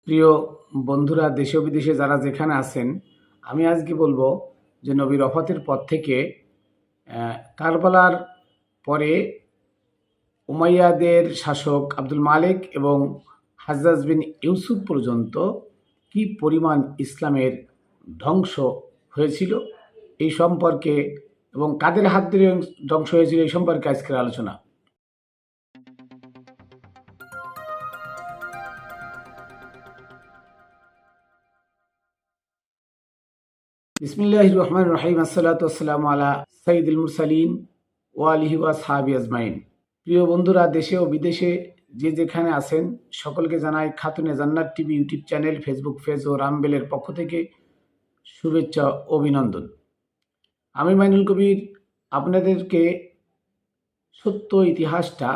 প্রিয় বন্ধুরা, দেশে ও বিদেশে যারা যেখানে আছেন, আমি আজকে বলবো যে নবীর ওফাতের পর থেকে কারবালার পরে উমাইয়াদের শাসক আব্দুল মালিক এবং হাজ্জাজ বিন ইউসুফ পর্যন্ত কি পরিমাণ ইসলামের ধ্বংস হয়েছিল এই সম্পর্কে, এবং কাদের হাত ধরে ধ্বংস হয়েছিল এই সম্পর্কে আজকের আলোচনা। বিসমিল্লাহির রহমানির রহিম। আসসালাতু ওয়াসসালামু আলা সাইয়্যিদিল মুরসালিন ওয়া আলিহি ওয়া আসহাবি আজমাইন। প্রিয় বন্ধুরা, দেশে ও বিদেশে যে যেখানে আছেন, সকলকে জানাই Khatune Jannat TV YouTube channel, Facebook page ও রামবেলের পক্ষ থেকে শুভেচ্ছা ও অভিনন্দন। আমি মাইনুল কবির আপনাদেরকে সত্য ইতিহাসটা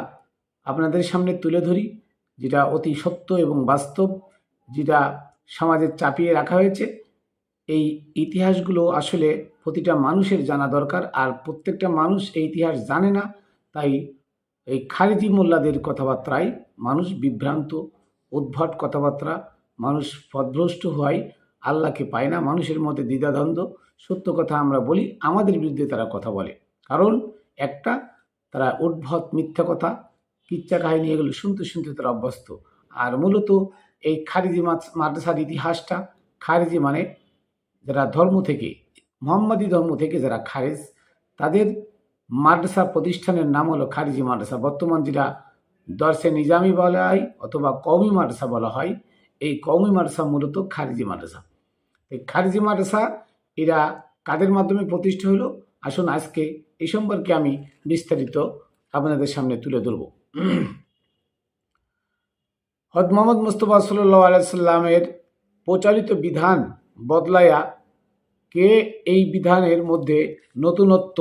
আপনাদের সামনে তুলে ধরি, যেটা অতি সত্য এবং বাস্তব, যেটা সমাজে চাপিয়ে রাখা হয়েছে। এই ইতিহাসগুলো আসলে প্রতিটা মানুষের জানা দরকার, আর প্রত্যেকটা মানুষ এই ইতিহাস জানে না। তাই এই খারিজি মোল্লাদের কথাবার্তায় মানুষ বিভ্রান্ত, উদ্ভট কথাবার্তা, মানুষ পথভ্রষ্ট হয়, আল্লাহকে পায় না, মানুষের মধ্যে দ্বিধাদ্বন্দ্ব। সত্য কথা আমরা বলি, আমাদের বিরুদ্ধে তারা কথা বলে, কারণ একটা, তারা উদ্ভট মিথ্যা কথা, কিচ্ছা কাহিনী এগুলো শুনতে শুনতে তারা অভ্যস্ত। আর মূলত এই খারিজি মাদ্রাসার ইতিহাসটা, খারিজি মানে যারা ধর্ম থেকে, মোহাম্মদী ধর্ম থেকে যারা খারেজ, তাদের মাদ্রাসা প্রতিষ্ঠানের নাম হলো খারিজি মাদ্রাসা। বর্তমান যেটা দর্শে নিজামি বলা হয় অথবা কওমি মাদ্রাসা বলা হয়, এই কওমি মাদ্রাসা মূলত খারিজি মাদ্রাসা। এই খারিজি মাদ্রাসা এরা কাদের মাধ্যমে প্রতিষ্ঠা হলো, আসুন আজকে এই সম্পর্কে আমি বিস্তারিত আপনাদের সামনে তুলে ধরব। হযরত মুহাম্মদ মুস্তাফা সাল্লাল্লাহু আলাইহি সাল্লামের প্রচলিত বিধান বদলায়া কে এই বিধানের মধ্যে নতুনত্ব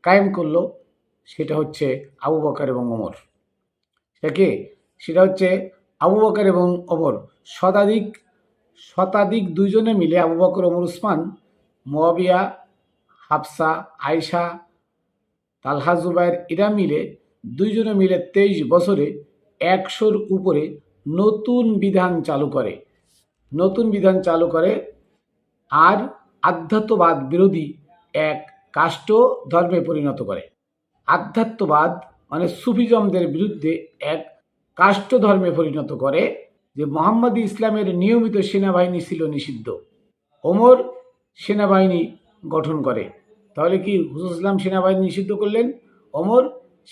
কায়েম করলো, সেটা হচ্ছে আবু বকর এবং ওমর। সেটা হচ্ছে আবু বকর এবং ওমর। শতাধিক দুইজনে মিলে, আবু বকর, ওমর, উসমান, মুয়াবিয়া, হাফসা, আয়েশা, তালহা, জুবাইর, এরা মিলে দুইজনে মিলে 23 বছরে 100-র উপরে নতুন বিধান চালু করে আর আধ্যাত্মবাদ বিরোধী এক কাষ্ট ধর্মে পরিণত করে। আধ্যাত্মবাদ মানে সুফিজমদের বিরুদ্ধে এক কাষ্ট ধর্মে পরিণত করে। যে মোহাম্মদী ইসলামের নিয়মিত সেনাবাহিনী ছিল নিষিদ্ধ, ওমর সেনাবাহিনী গঠন করে। তাহলে কি হুজুর ইসলাম সেনাবাহিনী নিষিদ্ধ করলেন, ওমর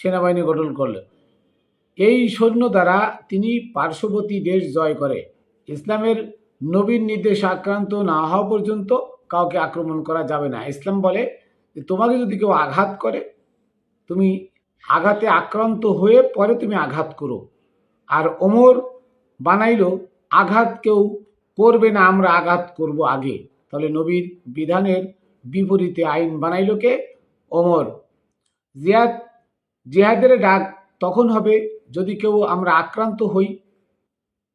সেনাবাহিনী গঠন করলেন। এই সৈন্য দ্বারা তিনি পার্শ্ববর্তী দেশ জয় করে। ইসলামের নবীর নির্দেশ আক্রান্ত না হওয়া পর্যন্ত কাউকে আক্রমণ করা যাবে না। ইসলাম বলে যে তোমাকে যদি কেউ আঘাত করে, তুমি আঘাতে আক্রান্ত হয়ে পরে তুমি আঘাত করো। আর ওমর বানাইলো আঘাত কেউ করবে না, আমরা আঘাত করব আগে। তাহলে নবীর বিধানের বিপরীতে আইন বানাইলো কে? ওমর। জিহাদের ডাক তখন হবে যদি কেউ আমরা আক্রান্ত হই।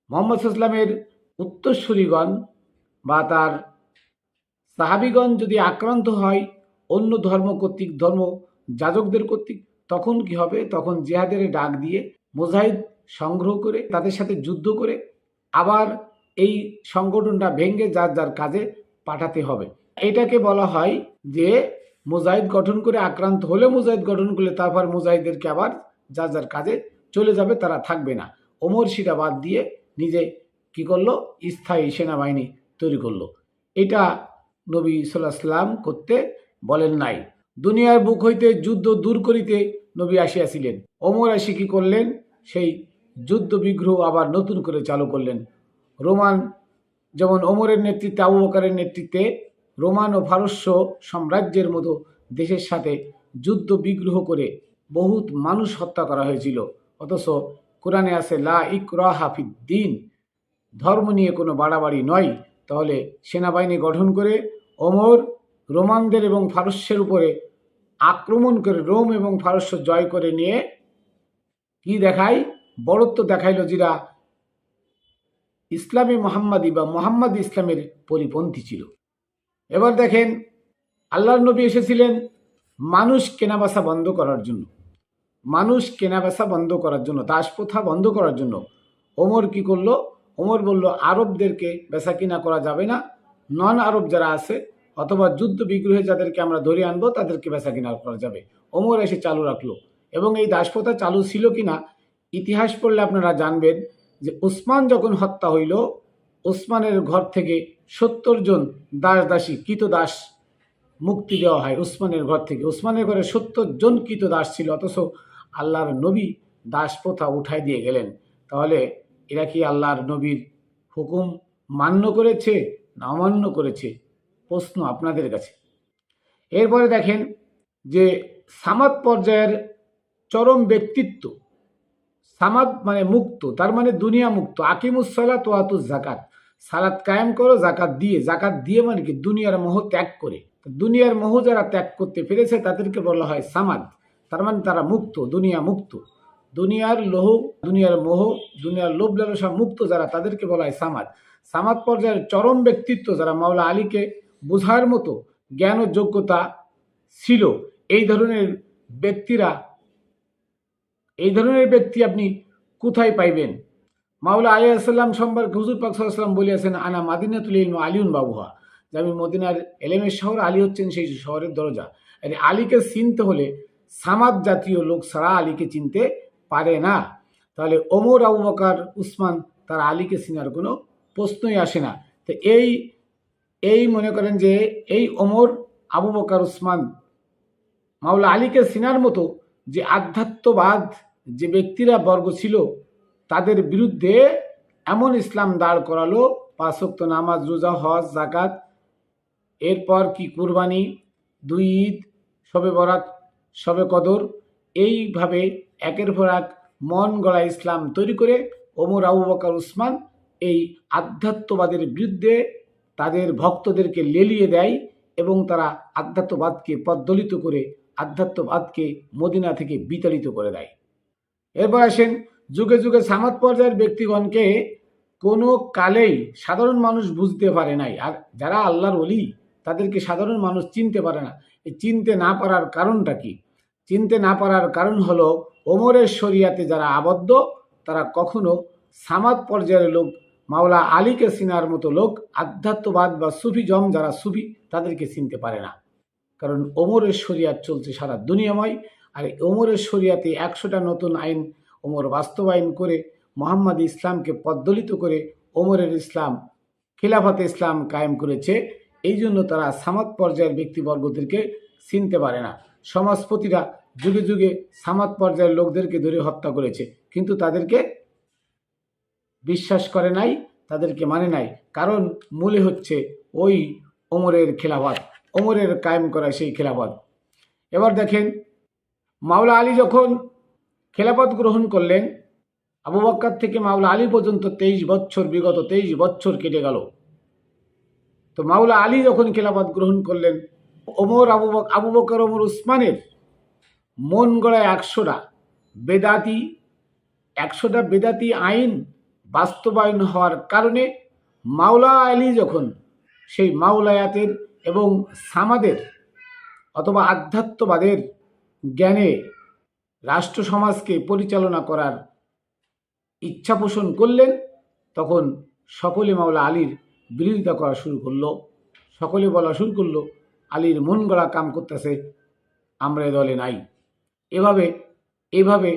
মুহাম্মদ সাল্লামের উত্তরসূরিগণ বা তার সাহাবিগণ যদি আক্রান্ত হয় অন্য ধর্ম কর্তৃক, ধর্ম যাজকদের কর্তৃক, তখন কি হবে? তখন জিহাদের ডাক দিয়ে মুজাহিদ সংগ্রহ করে তাদের সাথে যুদ্ধ করে আবার এই সংগঠনটা ভেঙে যার যার কাজে পাঠাতে হবে। এটাকে বলা হয় যে মুজাহিদ গঠন করে, আক্রান্ত হলে মুজাহিদ গঠন করলে তারপর মুজাহিদদেরকে আবার যার যার কাজে চলে যাবে, তারা থাকবে না। ওমর সেটা বাদ দিয়ে নিজে কি করলো? স্থায়ী সেনাবাহিনী তৈরি করলো। এটা নবী সাল্লাল্লাহু আলাইহি সাল্লাম করতে বলেন নাই। দুনিয়ার বুক হইতে যুদ্ধ দূর করিতে নবী আসিয়াছিলেন। ওমর আসি কি করলেন? সেই যুদ্ধ বিগ্রহ আবার নতুন করে চালু করলেন। রোমান, যেমন ওমরের নেতৃত্বে, আবু বকরের নেতৃত্বে রোমান ও ফারস্য সাম্রাজ্যের মতো দেশের সাথে যুদ্ধ বিগ্রহ করে বহুত মানুষ হত্যা করা হয়েছিল। অথচ কোরআনে আছে লা ইকরাহা ফিদ্দিন, ধর্ম নিয়ে কোনো বাড়াবাড়ি নয়। তাহলে সেনাবাহিনী গঠন করে ওমর রোমানদের এবং ফারস্যের উপরে আক্রমণ করে রোম এবং ফারস্য জয় করে নিয়ে কি দেখায়? বড়ত্ব দেখাইল, যেটা ইসলামী মোহাম্মদী বা মোহাম্মদ ইসলামের পরিপন্থী ছিল। এবার দেখেন, আল্লাহর নবী এসেছিলেন মানুষ কেনাবেচা বন্ধ করার জন্য, দাস প্রথা বন্ধ করার জন্য। ওমর কি করলো? ওমর বলল, আরবদেরকে বেচা কিনা করা যাবে না, নন আরব যারা আছে অথবা যুদ্ধ বিগ্রহে যাদেরকে আমরা ধরে আনবো তাদেরকে বেচা কিনা করা যাবে। ওমর এসে চালু রাখলো। এবং এই দাসপ্রথা চালু ছিল কিনা ইতিহাস পড়লে আপনারা জানবেন যে উসমান যখন হত্যা হইল, উসমানের ঘর থেকে 70 জন দাস দাসী কৃতদাস মুক্তি দেওয়া হয় উসমানের ঘর থেকে। উসমানের ঘরে 70 জন কৃতদাস ছিল, অথচ আল্লাহর নবী দাস প্রথা উঠাই দিয়ে গেলেন। তাহলে এরা কি আল্লাহর নবীর হুকুম মান্য করেছে না অমান্য করেছে? প্রশ্ন আপনাদের কাছে। এরপরে দেখেন যে সামাদ পর্যায়ের চরম ব্যক্তিত্ব। সামাদ মানে মুক্ত, তার মানে দুনিয়া মুক্ত। আকিমুসসালাত ওয়া আতুজ যাকাত, সালাত কায়েম করো জাকাত দিয়ে। জাকাত দিয়ে মানে কি? দুনিয়ার মোহ ত্যাগ করে। দুনিয়ার মোহ যারা ত্যাগ করতে পেরেছে তাদেরকে বলা হয় সামাদ। তার মানে তারা মুক্ত, দুনিয়া মুক্ত। দুনিয়ার লোহ, দুনিয়ার মোহ, দুনিয়ার লোভ লালসা মুক্ত যারা, তাদেরকে বলা হয় সামাদ। সামাদ পর্যায়ের চরম ব্যক্তিত্ব যারা, মাওলা আলীকে বোঝার মতো জ্ঞান ও যোগ্যতা ছিল, এই ধরনের ব্যক্তিরা, এই ধরনের ব্যক্তি আপনি কোথায় পাইবেন? মাওলা আলাইহিসসালাম সম্পর্কে হুজুর পাক সাল্লাল্লাহু আলাইহি ওয়াসাল্লাম বলিয়াছেন, আনা মাদিনাতুল ইলম আলিউন বাবুহা, যে আমি মদিনার এলেমের শহর, আলী হচ্ছেন সেই শহরের দরজা। আর আলীকে চিনতে হলে সামাদ জাতীয় লোক ছাড়া আলীকে চিনতে পারে না। তাহলে ওমর, আবু বকর, উসমান, তারা আলীকে চিনার কোনো প্রশ্নই আসে না। তো এই মনে করেন যে এই ওমর, আবু বকর, উসমান মাওলা আলীকে চিনার মতো যে আধ্যাত্মবাদ যে ব্যক্তিরা বর্গ ছিল, তাদের বিরুদ্ধে এমন ইসলাম দাঁড় করালো, 5 ওয়াক্ত নামাজ, রোজা, হজ, যাকাত, এরপর কি কুরবানি, 2 ঈদ, শবে বরাত, শবে কদর, এইভাবে একের পর এক মন গড়া ইসলাম তৈরি করে ওমর, আবু বকর, উসমান এই আধ্যাত্মবাদের বিরুদ্ধে তাদের ভক্তদেরকে লেলিয়ে দেয় এবং তারা আধ্যাত্মবাদকে পদ্দলিত করে আধ্যাত্মবাদকে মদিনা থেকে বিতাড়িত করে দেয়। এরপর আসেন, যুগে যুগে সামাদ পর্যায়ের ব্যক্তিগণকে কোনো কালেই সাধারণ মানুষ বুঝতে পারে নাই। আর যারা আল্লাহর ওলি তাদেরকে সাধারণ মানুষ চিনতে পারে না। এই চিনতে না পারার কারণটা কি? চিনতে না পারার কারণ হলো, ওমরের শরিয়াতে যারা আবদ্ধ তারা কখনো সামাদ পর্যায়ের লোক, মাওলা আলীকে চিনার মতো লোক, আধ্যাত্মবাদ বা সুফিজম যারা সুফি, তাদেরকে চিনতে পারে না। কারণ ওমরের শরিয়াত চলছে সারা দুনিয়াময়। আর ওমরের শরিয়াতে 100টা নতুন আইন ওমর বাস্তবায়ন করে মোহাম্মদ ইসলামকে পদ্দলিত করে ওমরের ইসলাম, খিলাফতে ইসলাম কায়েম করেছে। এই জন্য তারা সামাদ পর্যায়ের ব্যক্তিবর্গদেরকে চিনতে পারে না। সমাজপতিরা যুগে যুগে সামাদ পর্যায়ের লোকদেরকে ধরে হত্যা করেছে, কিন্তু তাদেরকে বিশ্বাস করে নাই, তাদেরকে মানে নাই। কারণ মূলে হচ্ছে ওই ওমরের খিলাফত, ওমরের কায়েম করা সেই খিলাফত। এবার দেখেন, মাওলা আলী যখন খেলাফত গ্রহণ করলেন, আবু বকর থেকে মাওলা আলী পর্যন্ত 23 বছর, বিগত 23 বছর কেটে গেল। তো মাওলা আলী যখন খেলাফত গ্রহণ করলেন, ওমর, আবু বকর, ওমর, উসমানের মন গড়ায় 100টা বেদাতি আইন বাস্তবায়ন হওয়ার কারণে মাওলা আলী যখন সেই মাওলায়াতের এবং সামাদের অথবা আধ্যাত্মবাদের জ্ঞানে রাষ্ট্র সমাজকে পরিচালনা করার ইচ্ছা পোষণ করলেন, তখন সকলে মাওলা আলীর বিরোধিতা করা শুরু করলো। সকলে বলা শুরু করলো, আলীর মন গড়া কাম করতেছে, আমরা এ দলে নাই। এভাবে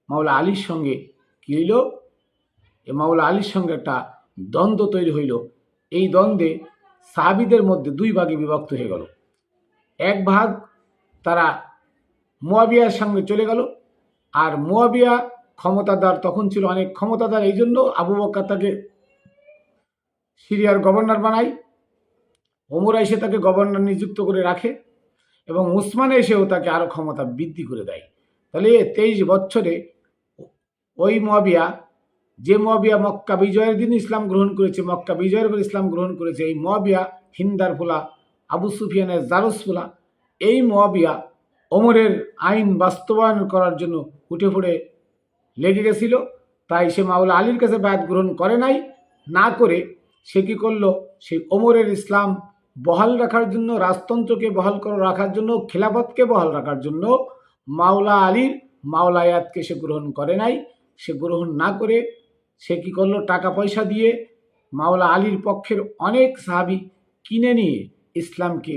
মাওলা আলীর সঙ্গে কি হইল? মাওলা আলীর সঙ্গে একটা দ্বন্দ্ব তৈরি হইল। এই দ্বন্দ্বে সাহাবীদের মধ্যে 2 ভাগে বিভক্ত হয়ে গেল। এক ভাগ তারা মুয়াবিয়ার সঙ্গে চলে গেল। আর মুয়াবিয়া ক্ষমতাদার, তখন ছিল অনেক ক্ষমতাদার, এই জন্য আবু বকর তাকে সিরিয়ার গভর্নর বানায়, ওমর এসে তাকে গভর্নর নিযুক্ত করে রাখে এবং উসমান এসেও তাকে আরো ক্ষমতা বৃদ্ধি করে দেয়। তাহলে 23 বছরে ওই মুয়াবিয়া, যে মুয়াবিয়া মক্কা বিজয়ের দিন ইসলাম গ্রহণ করেছে, মক্কা বিজয়ের পর ইসলাম গ্রহণ করেছে, এই মুয়াবিয়া হিন্দার ফোলা, আবু সুফিয়ানের জারস ফোলা, এই মুয়াবিয়া ওমরের আইন বাস্তবায়ন করার জন্য উঠে পড়ে লেগে গেছিল। তাই সে মাওলা আলীর কাছে বায়াত গ্রহণ করে নাই, না করে সে কি করলো? সেই ওমরের ইসলাম বহাল রাখার জন্য, রাজতন্ত্রকে বহাল করে রাখার জন্য, খিলাফতকে বহাল রাখার জন্য মাওলা আলীর মাওলায়াতকে সে গ্রহণ করে নাই। সে গ্রহণ না করে সে কি করলো, টাকা পয়সা দিয়ে মাওলা আলীর পক্ষের অনেক সাহাবী কিনে নিয়ে ইসলামকে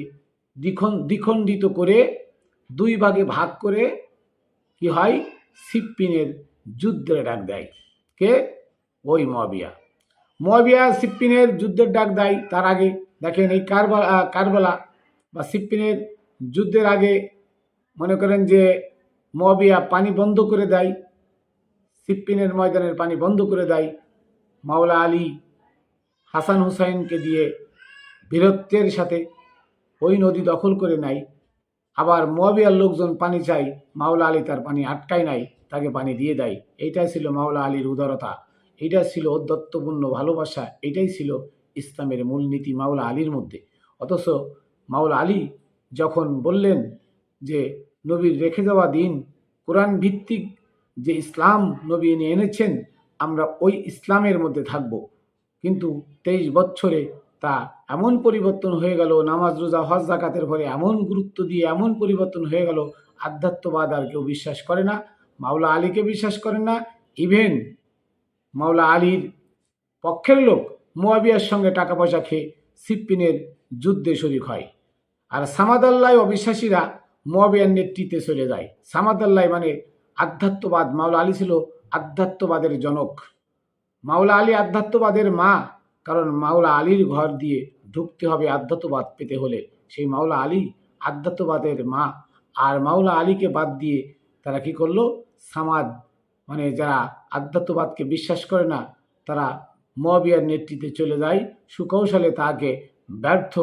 দ্বিখণ্ডিত করে দুই ভাগে ভাগ করে কি হয়, সিপ্পিনের যুদ্ধের ডাক দেয়। কে? ওই মুয়াবিয়া সিপ্পিনের যুদ্ধের ডাক দেয়। তার আগে দেখেন এই কারবালা বা সিপ্পিনের যুদ্ধের আগে মনে করেন যে মুয়াবিয়া পানি বন্ধ করে দেয়, সিপ্পিনের ময়দানের পানি বন্ধ করে দেয়। মাওলা আলী হাসান হুসাইনকে দিয়ে বীরত্বের সাথে ওই নদী দখল করে নেয়। আবার মুয়াবিয়ার লোকজন পানি চাই, মাওলা আলী তার পানি আটকায় নাই, তাকে পানি দিয়ে দেয়। এইটাই ছিল মাওলা আলীর উদারতা, এইটা ছিল ঔদ্ধত্যপূর্ণ ভালোবাসা, এটাই ছিল ইসলামের মূলনীতি মাওলা আলীর মধ্যে। অথচ মাওলা আলী যখন বললেন যে নবীর রেখে যাওয়া দিন, কোরআন ভিত্তিক যে ইসলাম নবী এনেছেন, আমরা ওই ইসলামের মধ্যে থাকব, কিন্তু 23 বছরে তা এমন পরিবর্তন হয়ে গেল, নামাজ রোজা হজ জাকাতের পরে এমন গুরুত্ব দিয়ে এমন পরিবর্তন হয়ে গেল, আধ্যাত্মবাদ আর কেউ বিশ্বাস করে না, মাওলা আলীকে বিশ্বাস করেন না। ইভেন মাওলা আলীর পক্ষের লোক মুয়াবিয়ার সঙ্গে টাকা পয়সা খেয়ে সিপ্পিনের যুদ্ধে শরিক হয়। আর সামাদাল্লাহ অবিশ্বাসীরা মুয়াবিয়ার নেতৃত্বে চলে যায়। সামাদাল্লাহ মানে আধ্যাত্মবাদ। মাওলা আলী ছিল আধ্যাত্মবাদের জনক, মাওলা আলী আধ্যাত্মবাদের মা। কারণ মাওলা আলীর ঘর দিয়ে ঢুকতে হবে আধ্যাত্মবাদ পেতে হলে, সেই মাওলা আলী আধ্যাত্মবাদের মা। আর মাওলা আলীকে বাদ দিয়ে তারা কি করলো, সামাদ মানে যারা আধ্যাত্মবাদকে বিশ্বাস করে না, তারা মুয়াবিয়ার নেতৃত্বে চলে যায়। সুকৌশলে তাকে ব্যর্থ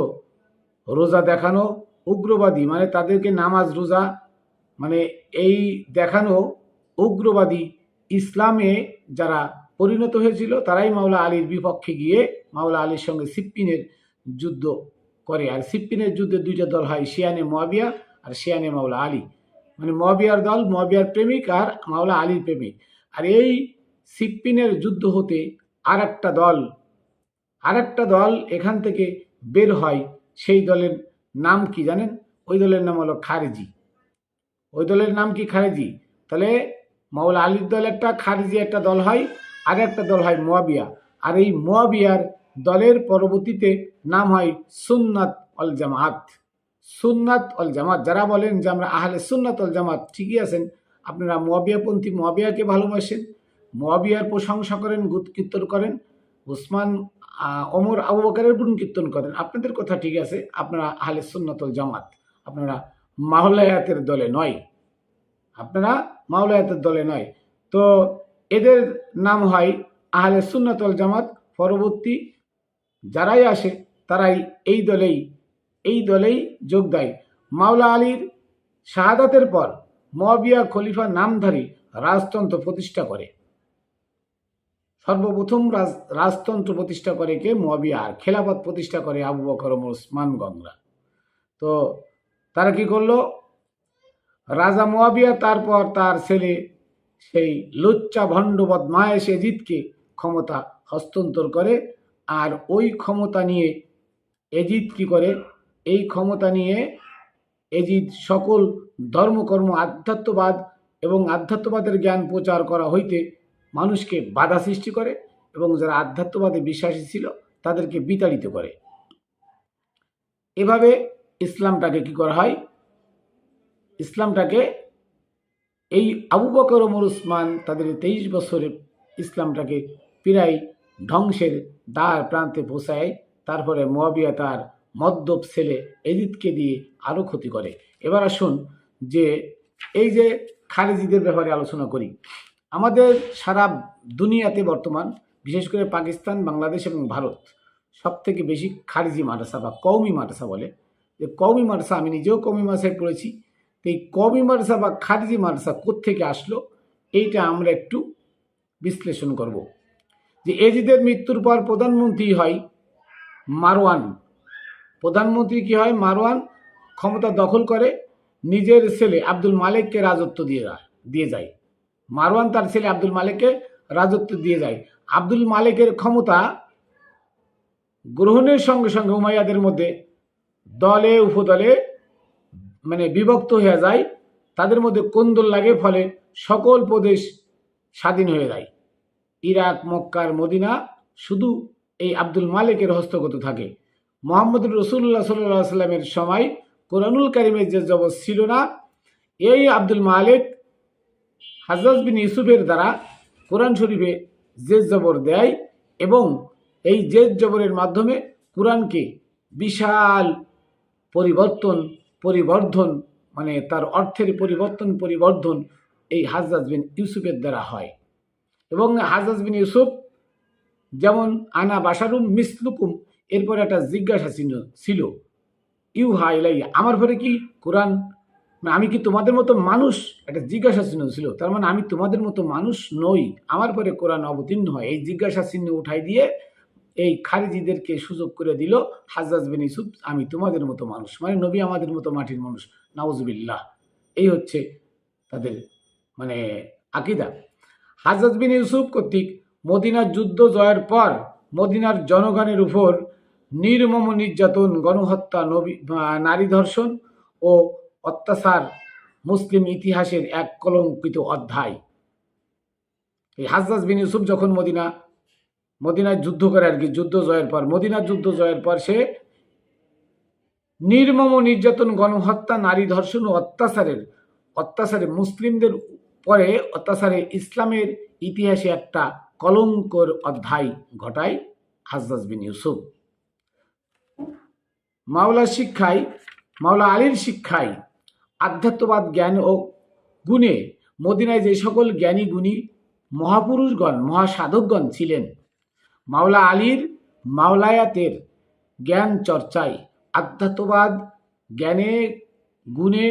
রোজা দেখানো, উগ্রবাদী মানে তাদেরকে নামাজ রোজা মানে এই দেখানো উগ্রবাদী ইসলামে যারা পরিণত হয়েছিল, তারাই মাওলা আলীর বিপক্ষে গিয়ে মাওলা আলীর সঙ্গে সিপ্পিনের যুদ্ধ করে। আর সিপ্পিনের যুদ্ধে দুইটা দল হয়, শিয়ানে মুয়াবিয়া আর শিয়ানে মাওলা আলী। মানে মুয়াবিয়ার দল মুয়াবিয়ার প্রেমিক আর মাওলা আলীর প্রেমিক। আর এই সিপ্পিনের যুদ্ধ হতে আর একটা দল এখান থেকে বের হয়। সেই দলের নাম কি জানেন? ওই দলের নাম হলো খারেজি। ওই দলের নাম কি? খারেজি। তাহলে মাওলা আলীর দল একটা, খারেজি একটা দল হয়, আর একটা দল হয় মুয়াবিয়া। আর এই মুয়াবিয়ার দলের পরবর্তীতে নাম হয় সুন্নাত অল জামাত। সুন্নাত অল জামাত, যারা বলেন যে আমরা আহলে সুন্নাত অল জামাত, ঠিকই আছেন, আপনারা মুয়াবিয়াপন্থী, মুয়াবিয়াকে ভালোবাসেন, মুয়াবিয়ার প্রশংসা করেন, গুণকীর্তন করেন, উসমান ওমর আবু বকরের গুণকীর্তন করেন, আপনাদের কথা ঠিক আছে, আপনারা আহলে সুন্নাত অল জামাত, আপনারা মাওলায়াতের দলে নয়, আপনারা মাওলায়াতের দলে নয়। তো এদের নাম হয় আহলে সুন্নাত ওয়াল জামাত। পরবর্তী যারাই আসে তারাই এই দলেই যোগ দেয়। মাওলা আলীর শাহাদাতের পর মুয়াবিয়া খলিফা নামধারী রাজতন্ত্র প্রতিষ্ঠা করে। সর্বপ্রথম রাজতন্ত্র প্রতিষ্ঠা করে কে? মুয়াবিয়া। আর খেলাফত প্রতিষ্ঠা করে আবু বকর ওমর ওসমান গণরা। তো তারা কি করলো? রাজা মুয়াবিয়া তারপর তার ছেলে সেই লুচ্চা ভণ্ড বদমায়েশ এজিদকে ক্ষমতা হস্তান্তর করে। আর ওই ক্ষমতা নিয়ে এজিদ কি করে? এই ক্ষমতা নিয়ে এজিদ সকল ধর্মকর্ম, আধ্যাত্মবাদ এবং আধ্যাত্মবাদের জ্ঞান প্রচার করা হইতে মানুষকে বাধা সৃষ্টি করে এবং যারা আধ্যাত্মবাদে বিশ্বাসী ছিল তাদেরকে বিতাড়িত করে। এভাবে ইসলামটাকে কি করা হয়? ইসলামটাকে এই আবু বকর ওমর ওসমান তাদের 23 বছরে ইসলামটাকে প্রায় ধ্বংসের দ্বার প্রান্তে পৌঁছায়। তারপরে মুয়াবিয়া তার মদ্যপ ছেলে এজিদকে দিয়ে আরও ক্ষতি করে। এবার আসুন যে এই যে খারেজিদের ব্যাপারে আলোচনা করি। আমাদের সারা দুনিয়াতে বর্তমান, বিশেষ করে পাকিস্তান, বাংলাদেশ এবং ভারত, সব থেকে বেশি খারেজি মাদ্রাসা বা কওমি মাদ্রাসা বলে। যে কওমি মাদ্রাসা, আমি নিজেও কওমি মাদ্রাসায় পড়েছি। তো এই কওমি মাদ্রাসা বা খারেজি মাদ্রাসা কোত্থেকে আসলো, এইটা আমরা একটু বিশ্লেষণ করব। যে এজিদের মৃত্যুর পর প্রধানমন্ত্রী হয় মারওয়ান। প্রধানমন্ত্রী কি হয়? মারওয়ান ক্ষমতা দখল করে, নিজের ছেলে আব্দুল মালিককে রাজত্ব দিয়ে যায়। মারওয়ান তার ছেলে আব্দুল মালিককে রাজত্ব দিয়ে যায়। আব্দুল মালিকের ক্ষমতা গ্রহণের সঙ্গে সঙ্গে উমাইয়াদের মধ্যে দলে উপদলে মানে বিভক্ত হয়ে যায়, তাদের মধ্যে কোন্দল লাগে, ফলে সকল প্রদেশ স্বাধীন হয়ে যায়। ইরাক, মক্কার, মদিনা শুধু এই আব্দুল মালিকের হস্তগত থাকে। মোহাম্মদুর রসুল্লাহ সাল্লাহ সাল্লামের সময় কোরআনুল কারিমের যে জবর ছিল না, এই আব্দুল মালিক হাজ্জাজ বিন ইউসুফের দ্বারা কোরআন শরীফে জেদ জবর দেয় এবং এই জেদ জবরের মাধ্যমে কোরআনকে বিশাল পরিবর্ধন মানে তার অর্থের পরিবর্ধন এই হাজ্জাজ বিন ইউসুফের দ্বারা হয়। এবং হাজ্জাজ বিন ইউসুফ যেমন আনা বাশারুম মিসলুকুম, এরপর একটা জিজ্ঞাসা চিহ্ন ছিল, ইউহা ইলাইয়া, আমার পরে কি কোরআন, আমি কি তোমাদের মতো মানুষ, একটা জিজ্ঞাসা চিহ্ন ছিল। তার মানে আমি তোমাদের মতো মানুষ নই, আমার পরে কোরআন অবতীর্ণ হয়। এই জিজ্ঞাসা চিহ্ন উঠাই দিয়ে এই খারিজিদেরকে সুযোগ করে দিল হাজ্জাজ বিন ইউসুফ, আমি তোমাদের মতো মানুষ, মানে নবী আমাদের মতো মাটির মানুষ, নাউজুবিল্লাহ। এই হচ্ছে তাদের মানে আকিদা। হাজ্জাজ বিন ইউসুফ কর্তৃক মদিনার যুদ্ধ জয়ের পর মদিনার জনগণের উপর নির্মম নির্যাতন, গণহত্যা, নারী ধর্ষণ ও অত্যাচার মুসলিম ইতিহাসের এক কলঙ্কিত অধ্যায়। এই হাজ্জাজ বিন ইউসুফ যখন মদিনায় যুদ্ধ করে আর কি, যুদ্ধ জয়ের পর, মদিনার যুদ্ধ জয়ের পর সে নির্মম নির্যাতন, গণহত্যা, নারী ধর্ষণ ও অত্যাচারে মুসলিমদের পরে অত্যাচারে ইসলামের ইতিহাসে একটা কলঙ্কর অধ্যায় ঘটায় হাজ্জাজ বিন ইউসুফ। মাওলা আলীর শিক্ষায় আধ্যাত্মবাদ জ্ঞান ও গুণে মদিনায় যে সকল জ্ঞানী গুণী মহাপুরুষগণ, মহাসাধকগণ ছিলেন, মাওলা আলীর মাওলায়াতের জ্ঞান চর্চায়, আধ্যাত্মবাদ জ্ঞানে গুণে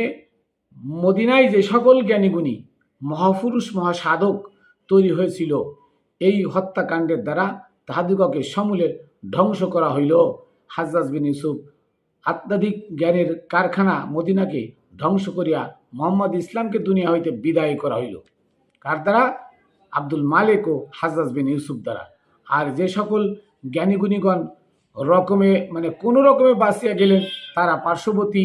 মদিনায় যে সকল জ্ঞানী গুণী মহাপুরুষ, মহাসাধক তৈরি হয়েছিল, এই হত্যাকাণ্ডের দ্বারা তাহাদিগকে সমূলে ধ্বংস করা হইল। হাজ্জাজ বিন ইউসুফ আধ্যাত্মিক জ্ঞানের কারখানা মদিনাকে ধ্বংস করিয়া মোহাম্মদ ইসলামকে দুনিয়া হইতে বিদায় করা হইল। কার দ্বারা? আব্দুল মালিক ও হাজ্জাজ বিন ইউসুফ দ্বারা। আর যে সকল জ্ঞানীগুণীগণ কোনো রকমে বাঁচিয়া গেলেন, তারা পার্শ্ববর্তী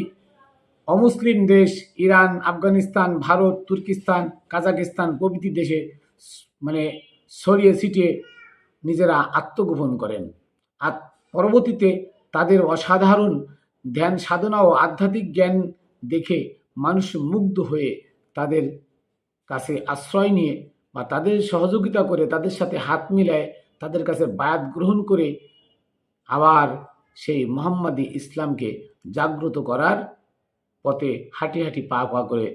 অমুসলিম দেশ ইরান, আফগানিস্তান, ভারত, তুর্কিস্তান, কাজাকিস্তান প্রভৃতি দেশে ছড়িয়ে ছিটিয়ে নিজেরা আত্মগোপন করেন। আর পরবর্তীতে তাদের অসাধারণ ধ্যান সাধনা ও আধ্যাত্মিক জ্ঞান দেখে মানুষ মুগ্ধ হয়ে তাদের কাছে আশ্রয় নিয়ে বা তাদের সহযোগিতা করে, তাদের সাথে হাত মিলায়, তাদের কাছে বায়াত গ্রহণ করে আবার সেই মোহাম্মদী ইসলামকে জাগ্রত করার পথে হাঁটি হাঁটি পা পা করে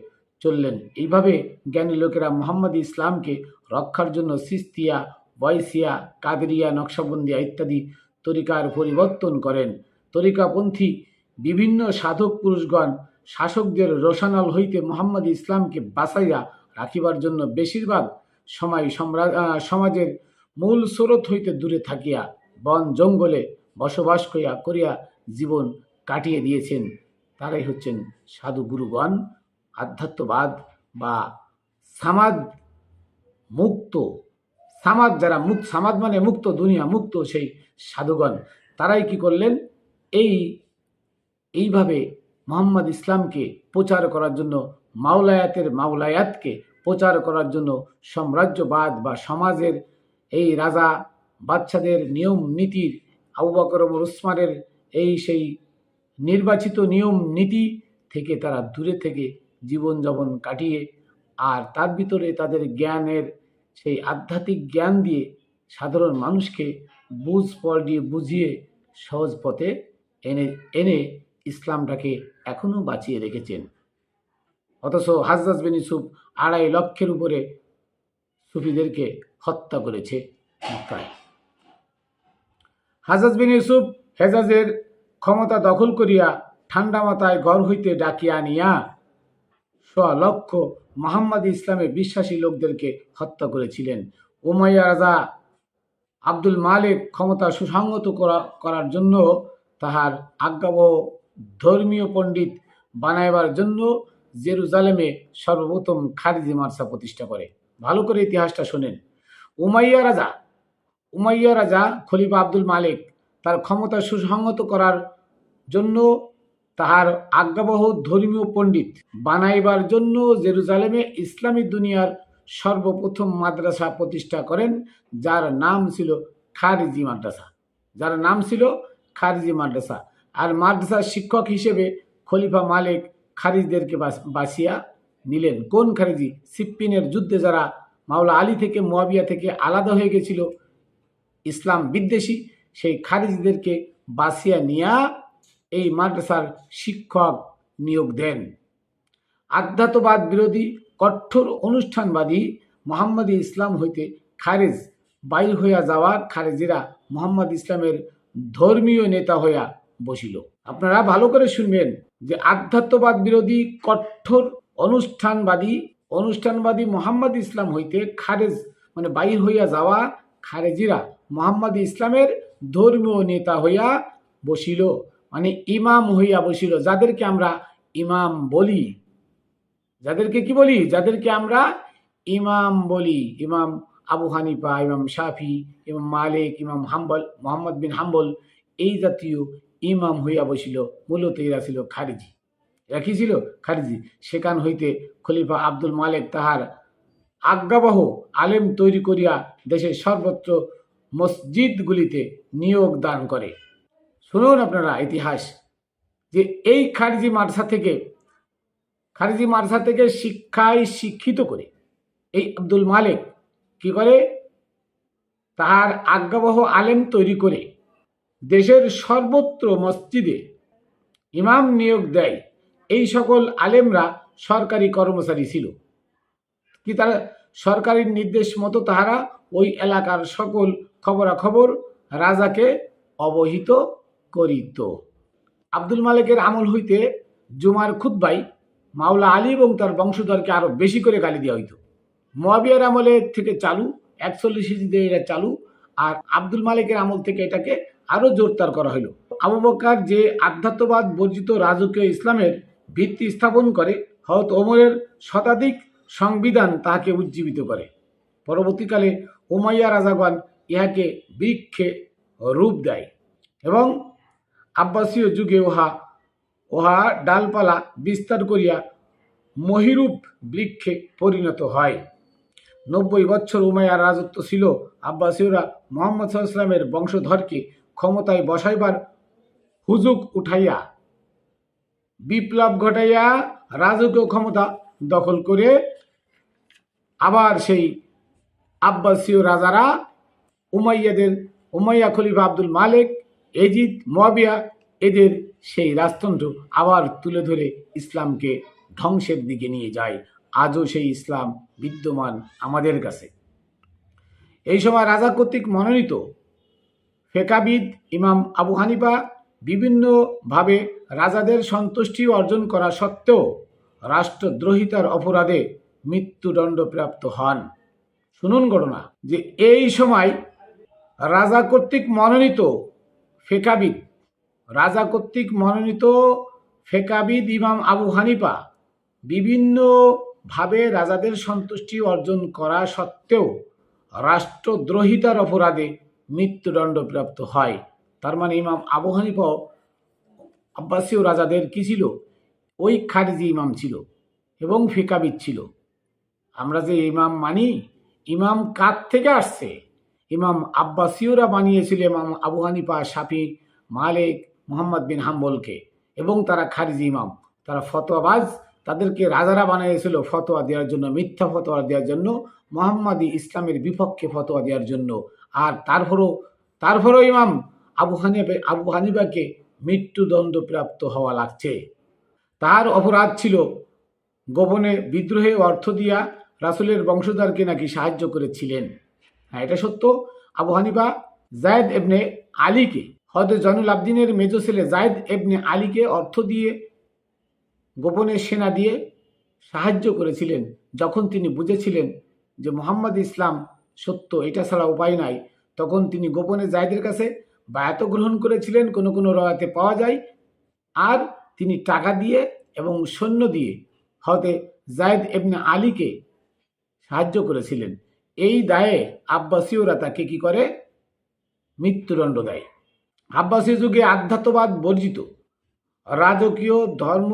চললেন। এইভাবে জ্ঞানী লোকেরা মোহাম্মদী ইসলামকে রক্ষার জন্য সিস্তিয়া, বয়সিয়া, কাদেরিয়া, নকশবন্দিয়া ইত্যাদি তরিকার পরিবর্তন করেন। তরিকাপন্থী বিভিন্ন সাধক পুরুষগণ শাসকদের রোশানল হইতে মোহাম্মদী ইসলামকে বাঁচাইয়া রাখিবার জন্য বেশিরভাগ সময় সমাজের মূল স্রোত হইতে দূরে থাকিয়া বন জঙ্গলে বসবাস করিয়া জীবন কাটিয়ে দিয়েছেন। তারাই হচ্ছেন সাধু গুরুগণ। আধ্যাত্মবাদ বা সামাদ যারা সামাদ মানে মুক্ত, দুনিয়া মুক্ত, সেই সাধুগণ তারাই কি করলেন, এইভাবে মোহাম্মদ ইসলামকে প্রচার করার জন্য, মাওলায়াতকে প্রচার করার জন্য সাম্রাজ্যবাদ বা সমাজের এই রাজা বাদশাদের নিয়ম নীতির, আবু বকর ওমর উসমানের সেই নির্বাচিত নিয়ম নীতি থেকে তারা দূরে থেকে জীবনযাপন কাটিয়ে, আর তার ভিতরে তাদের জ্ঞানের সেই আধ্যাত্মিক জ্ঞান দিয়ে সাধারণ মানুষকে বুঝিয়ে সহজ পথে এনে ইসলামটাকে এখনো বাঁচিয়ে রেখেছেন। অথচ হাজ্জাজ বিন ইউসুফ 2.5 লক্ষের উপরে সুফিদেরকে হত্যা করেছে মক্কায়। হাজ্জাজ বিন ইউসুফ হেজাজের ক্ষমতা দখল করিয়া ঠান্ডা মাথায় ঘর হইতে ডাকিয়া আনিয়া 100 লক্ষ মোহাম্মদী ইসলামে বিশ্বাসী লোকদেরকে হত্যা করেছিলেন। উমাইয়া রাজা আব্দুল মালিক ক্ষমতা সুসংহত করার জন্য তাহার আজ্ঞাবহ ধর্মীয় পণ্ডিত বানাইবার জন্য জেরুজালেমে সর্বপ্রথম খারিজি মাদ্রাসা প্রতিষ্ঠা করে। ভালো করে ইতিহাসটা শোনেন। উমাইয়া রাজা খলিফা আব্দুল মালিক তার ক্ষমতা সুসংহত করার জন্য তাহার আজ্ঞাবহ ধর্মীয় পণ্ডিত বানাইবার জন্য জেরুজালেমে ইসলামী দুনিয়ার সর্বপ্রথম মাদ্রাসা প্রতিষ্ঠা করেন, যার নাম ছিল খারিজি মাদ্রাসা। যার নাম ছিল খারিজি মাদ্রাসা। আর মাদ্রাসার শিক্ষক হিসেবে খলিফা মালিক খারিজদেরকে বাছিয়া নিলেন। কোন খারিজি? সিপ্পিনের যুদ্ধে যারা মাওলা আলী থেকে, মুয়াবিয়া থেকে আলাদা হয়ে গেছিল, ইসলাম বিদ্বেষী, সেই খারিজদেরকে বাছিয়া নিয়া এই মাদ্রাসার শিক্ষক নিয়োগ দেন। আধ্যাত্মবাদ বিরোধী, কঠোর অনুষ্ঠানবাদী মোহাম্মদী ইসলাম হইতে খারেজ বাইর হইয়া যাওয়া খারেজিরা মোহাম্মদ ইসলামের ধর্মীয় নেতা হইয়া বসিল। আপনারা ভালো করে শুনবেন যে আধ্যাত্মবাদ বিরোধী, কঠোর অনুষ্ঠানবাদী মোহাম্মদ ইসলাম হইতে খারেজ মানে বাইর হইয়া যাওয়া খারেজিরা মোহাম্মদ ইসলামের ধর্মীয় নেতা হইয়া বসিল, মানে ইমাম হইয়া বসিল। যাদেরকে আমরা ইমাম বলি, যাদেরকে কি বলি? যাদেরকে আমরা ইমাম বলি। ইমাম আবু হানিফা, ইমাম শাফি, ইমাম মালিক, ইমাম হাম্বল, মোহাম্মদ বিন হাম্বল, এই জাতীয় ইমাম হইয়া বসিল। মূলত এরা ছিল খারিজি। এরা কি ছিল? খারিজি। সেখান হইতে খলিফা আব্দুল মালেক তাহার আজ্ঞাবহ আলেম তৈরি করিয়া দেশের সর্বত্র মসজিদগুলিতে নিয়োগ দান করে। শুনুন আপনারা ইতিহাস, যে এই খারিজি মাদ্রাসা থেকে শিক্ষায় শিক্ষিত করে এই আব্দুল মালেক কি করে? তাহার আজ্ঞাবহ আলেম তৈরি করে দেশের সর্বত্র মসজিদে ইমাম নিয়োগ দেয়। এই সকল আলেমরা সরকারি কর্মচারী ছিল। কি তারা সরকারি নির্দেশ মতো তাহারা ওই এলাকার সকল খবরাখবর রাজাকে অবহিত করিত। আব্দুল মালেকের আমল হইতে জুমার খুতবাই মাওলা আলী এবং তার বংশধরকে আরো বেশি করে গালি দেওয়া হইত। মুয়াবিয়ার আমলে থেকে চালু, 41 হিজরিতে এটা চালু, আর আব্দুল মালিকের আমল থেকে এটাকে আরো জোরদার করা হলো। আবু বকর যে আধ্যাত্মবাদ বর্জিত রাজকীয় ইসলামের ভিত্তি স্থাপন করে, হযরত ওমরের শতাধিক সংবিধান তাহাকে উজ্জীবিত করে। পরবর্তীকালে উমাইয়া রাজাগণ ইহাকে বৃক্ষে রূপ দেয় এবং আব্বাসীয় যুগে উহা ডালপালা বিস্তার করিয়া মহিরূপ বৃক্ষে পরিণত হয়। 90 বছর উমাইয়ার রাজত্ব ছিল। আব্বাসীয়রা মুহাম্মদ সাল্লাল্লাহু আলাইহি ওয়াসাল্লামের বংশধরকে ক্ষমতায় বসাইবার হুজুগ উঠাইয়া, বিপ্লব ঘটাইয়া রাজকীয় ক্ষমতা দখল করে আবার সেই আব্বাসীয় রাজারা উমাইয়া খলিফা আব্দুল মালেক, এজিদ, মুয়াবিয়া, এদের সেই রাজতন্ত্র আবার তুলে ধরে ইসলামকে ধ্বংসের দিকে নিয়ে যায়। আজও সেই ইসলাম বিদ্যমান আমাদের কাছে। এই সময় রাজা কর্তৃক মনোনীত ফেকাবিদ ইমাম আবু হানিফা বিভিন্নভাবে রাজাদের সন্তুষ্টি অর্জন করা সত্ত্বেও রাষ্ট্রদ্রোহিতার অপরাধে মৃত্যুদণ্ডপ্রাপ্ত হন। শুনুন ঘটনা, যে এই সময় রাজা কর্তৃক মনোনীত ফেকাবিদ ইমাম আবু হানিফা বিভিন্নভাবে রাজাদের সন্তুষ্টি অর্জন করা সত্ত্বেও রাষ্ট্রদ্রোহিতার অপরাধে মৃত্যুদণ্ডপ্রাপ্ত হয়। তার মানে ইমাম আবু হানিফা আব্বাসীয় রাজাদের কি ছিল? ওই খারিজি ইমাম ছিল এবং ফেকাবিদ ছিল। আমরা যে ইমাম মানি, ইমাম কার থেকে আসছে? ইমাম আব্বাসীয়রা বানিয়েছিল ইমাম আবু হানিফা, শাফি, মালিক, মুহাম্মদ বিন হাম্বলকে, এবং তারা খারিজি ইমাম, তারা ফতোয়াবাজ। তাদেরকে রাজারা বানিয়েছিল ফতোয়া দেওয়ার জন্য, মিথ্যা ফতোয়া দেওয়ার জন্য, মুহাম্মাদি ইসলামের বিপক্ষে ফতোয়া দেওয়ার জন্য। আর তারপরও ইমাম আবু হানিফাকে মৃত্যুদণ্ডপ্রাপ্ত হওয়া লাগছে। তার অপরাধ ছিল গোপনে বিদ্রোহে অর্থ দিয়া রাসূলের বংশধরকে নাকি সাহায্য করেছিলেন। হ্যাঁ, এটা সত্য। আবু হানিফা যায়েদ ইবনে আলীকে, হযরত জয়নুল আবদিনের মেজ ছেলে যায়েদ ইবনে আলীকে অর্থ দিয়ে, গোপনে সেনা দিয়ে সাহায্য করেছিলেন। যখন তিনি বুঝেছিলেন যে মুহাম্মদ ইসলাম সত্য, এটা ছাড়া উপায় নাই, তখন তিনি গোপনে যায়েদের কাছে বায়াত গ্রহণ করেছিলেন, কোনো কোনো রাওয়াতে পাওয়া যায়। আর তিনি টাকা দিয়ে এবং সৈন্য দিয়ে হযরত যায়েদ ইবনে আলীকে সাহায্য করেছিলেন। এই দায়ে আব্বাসীয়রা তাকে কি করে? মৃত্যুদণ্ড দেয়। আব্বাসীয় যুগে আধ্যাত্মবাদ বর্জিত রাজকীয় ধর্ম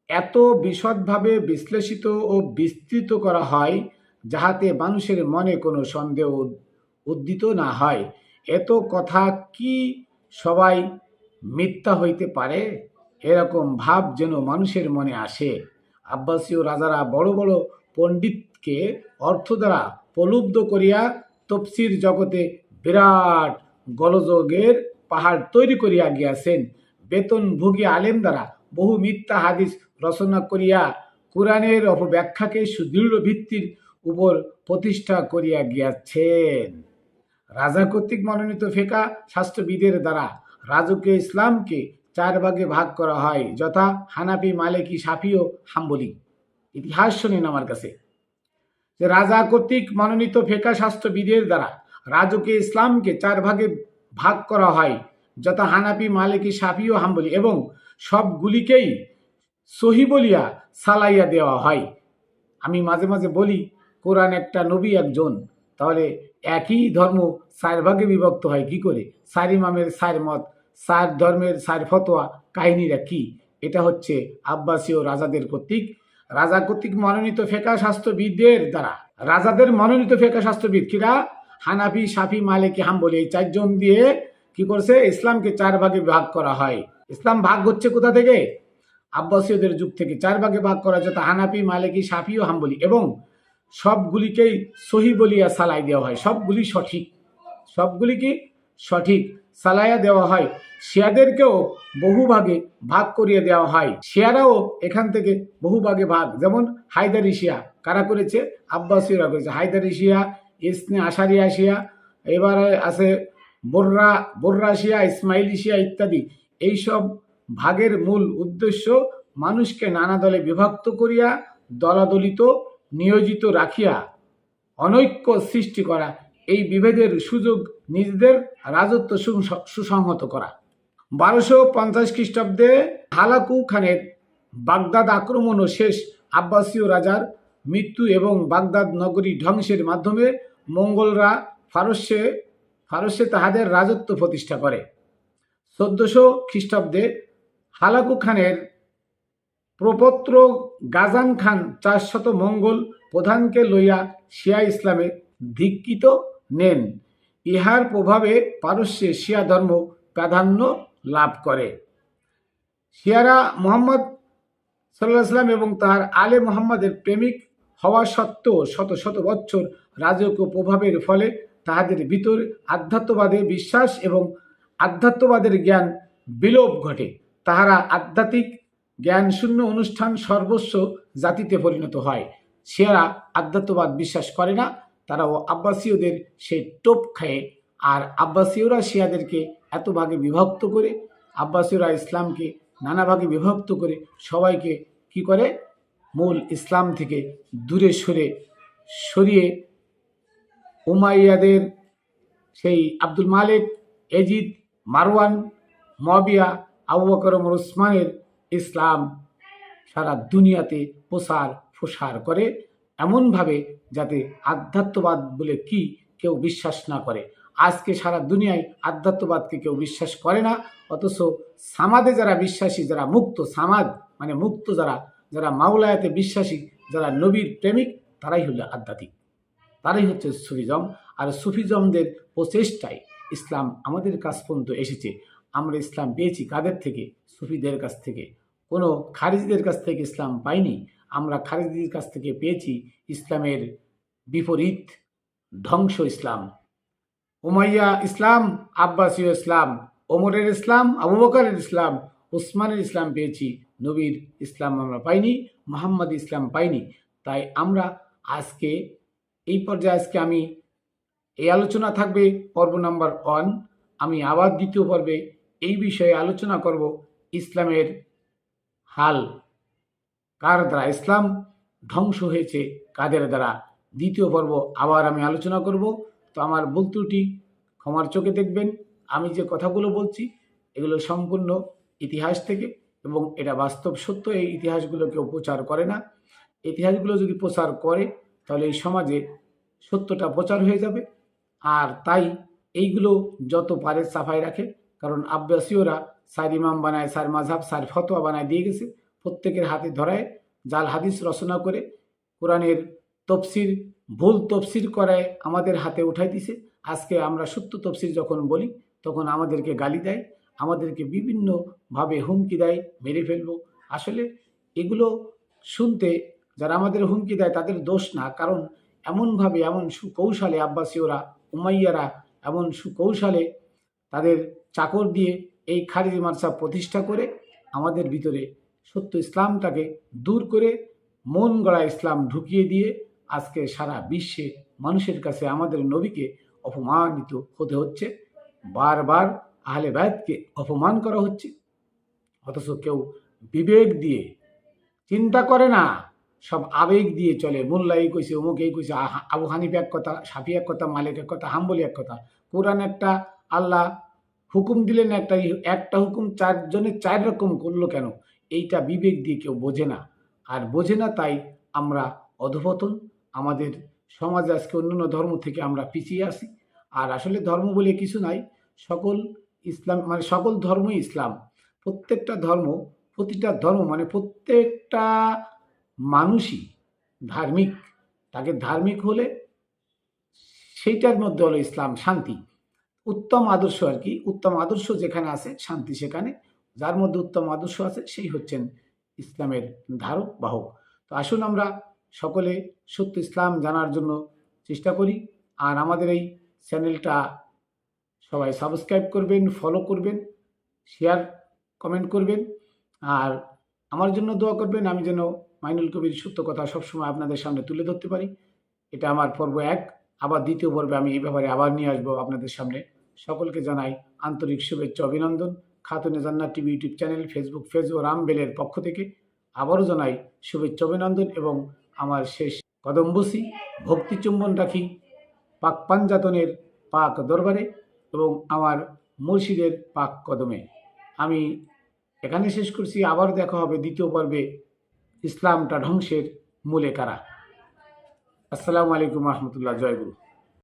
এত বিশদভাবে বিশ্লেষিত ও বিস্তৃত করা হয়, যাহাতে মানুষের মনে কোনো সন্দেহ উদ্দিত না হয়। এত কথা কি সবাই মিথ্যা হইতে পারে? এরকম ভাব যেন মানুষের মনে আসে। আব্বাসীয় রাজারা বড় বড় পণ্ডিতকে অর্থ দ্বারা প্রলুব্ধ করিয়া তফসির জগতে বিরাট গোলযোগের পাহাড় তৈরি করিয়া গিয়াছেন। বেতনভোগী আলেম দ্বারা বহু মিথ্যা হাদিস রচনা করিয়া কুরআনের অপব্যাখ্যাকে সুদৃঢ় ভিত্তির উপর প্রতিষ্ঠা করিয়া গিয়াছেন। রাজা কর্তৃক মনোনীত ফিকহ শাস্ত্রবিদের দ্বারা রাজকীয় ইসলামকে 4 ভাগে ভাগ করা হয়, যথা হানাফি, মালিকি, শাফি ও হাম্বলি। ইতিহাস শোনেন আমার কাছে, যে রাজা কর্তৃক মনোনীত ফিকহ শাস্ত্রবিদের দ্বারা রাজকীয় ইসলামকে 4 ভাগে ভাগ করা হয়, যথা হানাফি, মালিকি, শাফি ও হাম্বলি, এবং সবগুলিকেই সহি বলিয়া সালাইয়া দেওয়া হয়। আমি মাঝে মাঝে বলি, কোরআন একটা, নবী একজন, তাহলে একই ধর্ম 4 ভাগে বিভক্ত হয় কি করে? 4 ইমামের 4 মত, 4 ধর্মের 4 ফতোয়া, কাহিনীরা কি? এটা হচ্ছে আব্বাসীয় রাজাদের কর্তৃক, রাজা কর্তৃক মনোনীত ফিকহ শাস্ত্রবিদদের দ্বারা। রাজাদের মনোনীত ফিকহ শাস্ত্রবিদ কিরা? হানাফি, শাফি, মালিকি, হাম্বলি, এই 4 জন দিয়ে কি করছে? ইসলামকে 4 ভাগে ভাগ করা হয়। ইসলাম ভাগ হচ্ছে কোথা থেকে? আব্বাসীয়দের যুগ থেকে 4 ভাগে ভাগ করা, যথা হানাফি, মালিকি, শাফি ও হাম্বলি, এবং সবগুলিকেই সহি বলিয়া সালাই দেওয়া হয়। সবগুলি সঠিক, সবগুলি কি সঠিক সালাইয়া দেওয়া হয়। শিয়াদেরকেও বহু ভাগে ভাগ করিয়ে দেওয়া হয়। শিয়ারাও এখান থেকে বহু ভাগে ভাগ, যেমন হায়দারি শিয়া কারা করেছে? আব্বাসীয়রা করেছে। হায়দারি শিয়া, ইসনে আশারিয়া শিয়া, এবারে আছে বোররা শিয়া, ইসমাইলি শিয়া ইত্যাদি। এইসব ভাগের মূল উদ্দেশ্য মানুষকে নানা দলে বিভক্ত করিয়া দলাদলিত নিয়োজিত রাখিয়া অনৈক্য সৃষ্টি করা, এই বিভেদের সুযোগ নিজেদের রাজত্ব সুসংহত করা। 1250 খ্রিস্টাব্দে হালাকু খানের বাগদাদ আক্রমণ ও শেষ আব্বাসীয় রাজার মৃত্যু এবং বাগদাদ নগরী ধ্বংসের মাধ্যমে মঙ্গলরা ফারস্যে তাহাদের রাজত্ব প্রতিষ্ঠা করে। 1400 খ্রিস্টাব্দে হালাকু খানের প্রপৌত্র গাজান খান 400 মঙ্গল প্রধানকে লইয়া শিয়া ইসলামে দীক্ষিত নেন। ইহার প্রভাবে পারস্যে শিয়া ধর্ম প্রাধান্য লাভ করে। শিয়ারা মুহাম্মদ সাল্লাল্লাহু আলাইহি ওয়াসাল্লাম এবং তাহার আলে মুহাম্মদের প্রেমিক হওয়া সত্ত্বেও শত শত বৎসর রাজকীয় প্রভাবের ফলে তাহাদের ভিতর আধ্যাত্মবাদে বিশ্বাস এবং আধ্যাত্মবাদের জ্ঞান বিলোপ ঘটে। তাহারা আধ্যাত্মিক জ্ঞান শূন্য অনুষ্ঠান সর্বস্ব জাতিতে পরিণত হয়। শিয়ারা আধ্যাত্মবাদ বিশ্বাস করে না, তারাও আব্বাসীয়দের সে টোপ খায়। আর আব্বাসীয়রা শিয়াদেরকে এত ভাগে বিভক্ত করে, আব্বাসীয়রা ইসলামকে নানা ভাগে বিভক্ত করে সবাইকে কি করে? মূল ইসলাম থেকে দূরে সরিয়ে উমাইয়াদের সেই আব্দুল মালিক, এজিদ, মারওয়ান, মুয়াবিয়া, আবু বকর, ওমর, উসমানের ইসলাম সারা দুনিয়াতে প্রসার করে, এমনভাবে যাতে আধ্যাত্মবাদ বলে কি কেউ বিশ্বাস না করে। আজকে সারা দুনিয়ায় আধ্যাত্মবাদকে কেউ বিশ্বাস করে না, অথচ সামাদে যারা বিশ্বাসী, যারা মুক্ত, সামাদ মানে মুক্ত, যারা মাওলায়াতে বিশ্বাসী, যারা নবীর প্রেমিক, তারাই হলো আধ্যাত্মিক, তারাই হচ্ছে সুফিজম। আর সুফিজমদের প্রচেষ্টায় ইসলাম আমাদের কাছ পর্যন্ত এসেছে। আমরা ইসলাম পেয়েছি কাদের থেকে? সুফিদের কাছ থেকে। কোনো খারিজিদের কাছ থেকে ইসলাম পাইনি। আমরা খারিজিদের কাছ থেকে পেয়েছি ইসলামের বিপরীত ধ্বংস ইসলাম। উমাইয়া ইসলাম, আব্বাসীয় ইসলাম, ওমরের ইসলাম, আবু বকরের ইসলাম, উসমানের ইসলাম পেয়েছি। নবীর ইসলাম আমরা পাইনি, মুহাম্মদ ইসলাম পাইনি। তাই আমরা আজকে এই পর্যায়ে আমি এই আলোচনা থাকবে পর্ব নাম্বার 1। আমি আবার দ্বিতীয় পর্বে এই বিষয়ে আলোচনা করব, ইসলামের হাল কার দ্বারা, ইসলাম ধ্বংস হয়েছে কাদের দ্বারা। দ্বিতীয় পর্ব আবার আমি আলোচনা করব। তো আমার ভুল ত্রুটি ক্ষমার চোখে দেখবেন। আমি যে কথাগুলো বলছি এগুলো সম্পূর্ণ ইতিহাস থেকে, এবং এটা বাস্তব সত্য। এই ইতিহাসগুলো কেউ প্রচার করে না। ইতিহাসগুলো যদি প্রচার করে তাহলে এই সমাজে সত্যটা প্রচার হয়ে যাবে। আর তাই এইগুলো যত পারে সাফাই রাখে, কারণ আব্বাসীয়রা 4 ইমাম বানায়, 4 মাযহাব, 4 ফতোয়া বানায় দিয়ে গেছে। প্রত্যেকের হাতে ধরায় জাল হাদিস রচনা করে কোরআনের তফসির ভুল তফসির করায় আমাদের হাতে উঠাই দিছে। আজকে আমরা সত্য তফসির যখন বলি তখন আমাদেরকে গালি দেয়, আমাদেরকে বিভিন্নভাবে হুমকি দেয়, মেরে ফেলবো। আসলে এগুলো শুনতে যারা আমাদের হুমকি দেয় তাদের দোষ না, কারণ এমনভাবে এমন সুকৌশলে আব্বাসীয়রা, উমাইয়ারা এমন সুকৌশলে তাদের চাকর দিয়ে এই খারিজি মাদ্রাসা প্রতিষ্ঠা করে আমাদের ভিতরে সত্য ইসলামটাকে দূর করে মন গড়া ইসলাম ঢুকিয়ে দিয়ে আজকে সারা বিশ্বে মানুষের কাছে আমাদের নবীকে অপমানিত হতে হচ্ছে। বারবার আহলে বায়াতকে অপমান করা হচ্ছে, অথচ কেউ বিবেক দিয়ে চিন্তা করে না, সব আবেগ দিয়ে চলে। মোল্লা এই কইছে, অমুক এই কইছে, আবু হানিফ এক কথা, সাফি এক কথা, মালিক এক কথা, হাম্বলি এক কথা। কোরআন একটা, আল্লাহ হুকুম দিলেন একটা, একটা হুকুম চারজনে চার রকম করলো কেন? এইটা বিবেক দিয়ে কেউ বোঝে না। আর বোঝে না তাই আমরা অধঃপতন, আমাদের সমাজে আজকে অন্যান্য ধর্ম থেকে আমরা পিছিয়ে আসি। আর আসলে ধর্ম বলে কিছু নাই, সকল ইসলাম মানে সকল ধর্মই ইসলাম। প্রত্যেকটা ধর্ম, প্রতিটা ধর্ম মানে প্রত্যেকটা মানুষই ধার্মিক। তাকে ধার্মিক হলে সেইটার মধ্যে হলো ইসলাম, শান্তি, উত্তম আদর্শ আর কি। উত্তম আদর্শ যেখানে আছে শান্তি সেখানে। যার মধ্যে উত্তম আদর্শ আছে সেই হচ্ছেন ইসলামের ধারক বাহক। তো আসুন আমরা সকলে সত্য ইসলাম জানার জন্য চেষ্টা করি। আর আমাদের এই চ্যানেলটা সবাই সাবস্ক্রাইব করবেন, ফলো করবেন, শেয়ার কমেন্ট করবেন। আর আমার জন্য দোয়া করবেন, আমি যেন মাইনুল কবির সত্য কথা সবসময় আপনাদের সামনে তুলে ধরতে পারি। এটা আমার পর্ব ১। আবার দ্বিতীয় পর্বে আমি এই ব্যাপারে আবার নিয়ে আসবো আপনাদের সামনে। সকলকে জানাই আন্তরিক শুভেচ্ছা, অভিনন্দন। Khatune Jannat TV YouTube channel, Facebook page ও রামবেলের পক্ষ থেকে আবারও জানাই শুভেচ্ছা, অভিনন্দন। এবং আমার শেষ কদম বসি, ভক্তি চুম্বন রাখি পাক পাঞ্জাতনের পাক দরবারে এবং আমার মুর্শিদের পাক কদমে। আমি এখানে শেষ করছি। আবার দেখা হবে দ্বিতীয় পর্বে, ইসলামটা ধ্বংসের মূলে কারা। আসসালামু আলাইকুম রহমতুল্লাহ। জয় গুরু।